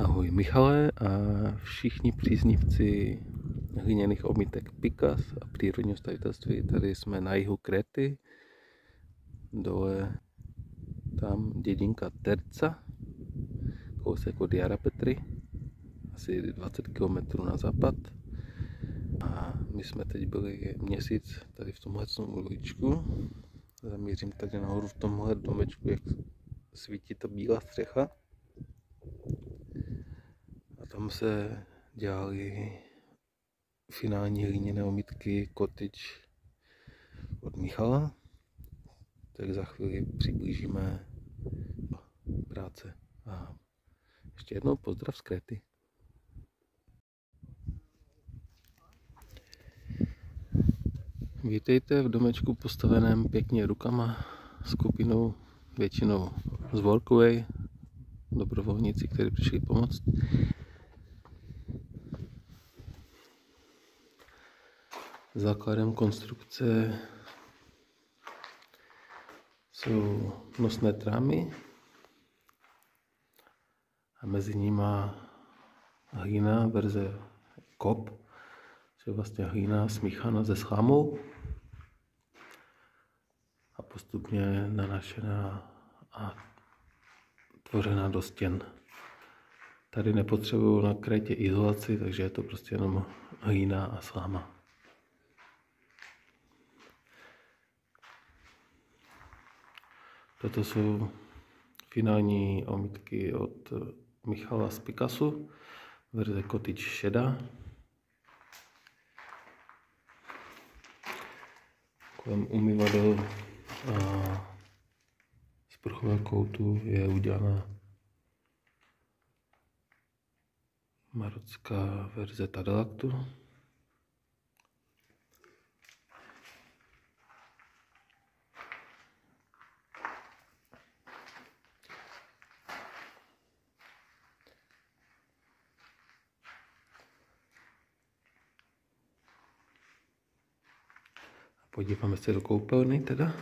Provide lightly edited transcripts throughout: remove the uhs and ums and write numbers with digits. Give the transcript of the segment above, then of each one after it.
Ahoj Michale a všichni příznivci hliněných omítek Pikas a přírodního stavitelství. Tady jsme na jihu Kréty, dole tam dědinka Terca, kousek od Jarapetry, asi 20 km na západ. A my jsme teď byli měsíc tady v tomhle uličku. Zamířím tady nahoru v tomhle domečku, jak svítí ta bílá střecha. A tam se dělaly finální hliněné omítky Cottage od Michala. Tak za chvíli přiblížíme práce. A ještě jednou pozdrav z Kréty. Vítejte v domečku postaveném pěkně rukama, skupinou většinou z Workaway, dobrovolníci, kteří přišli pomoct. Základem konstrukce jsou nosné trámy a mezi nimi hlína verze kop, což je vlastně hlína smíchaná se slámou a postupně nanašená a tvořená do stěn. Tady nepotřebuju na Krétě izolaci, takže je to prostě jenom hlína a sláma. Toto jsou finální omítky od Michala z Pikasu, verze Cottage šedá. Kolem umyvadel a sprchového koutu je udělaná marocká verze Tadalaktu. Podíváme se do koupelny teda.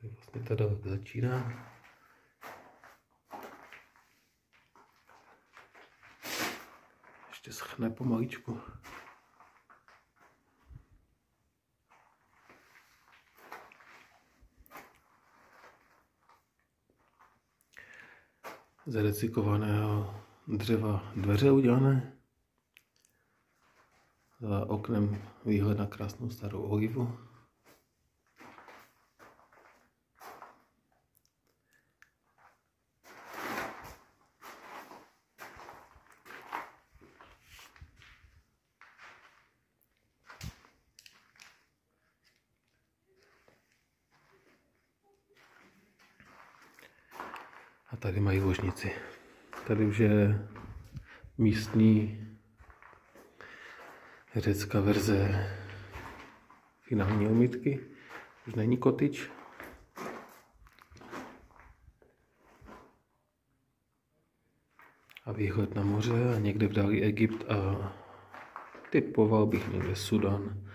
Tady vlastně teda začíná. Ještě schne pomaličku. Z recyklovaného dřeva dveře udělané. Za oknem výhled na krásnou starou olivu. A tady mají ložnici. Tady už je místní řecká verze finální omítky. Už není cottage. A výhled na moře a někde v dáli Egypt a typoval bych někde Sudan.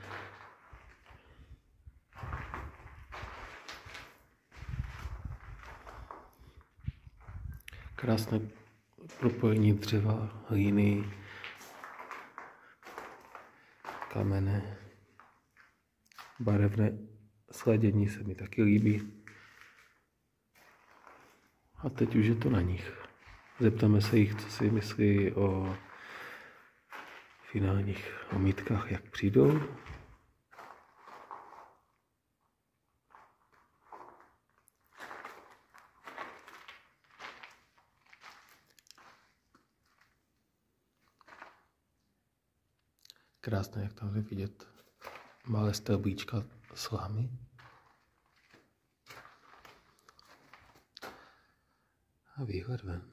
Krásné propojení dřeva, hlíny, kamene, barevné sladění se mi taky líbí. A teď už je to na nich. Zeptáme se jich, co si myslí o finálních omítkách, jak přijdou. Krásné, jak tam jde vidět malé stelbíčka slámy. A výhled ven.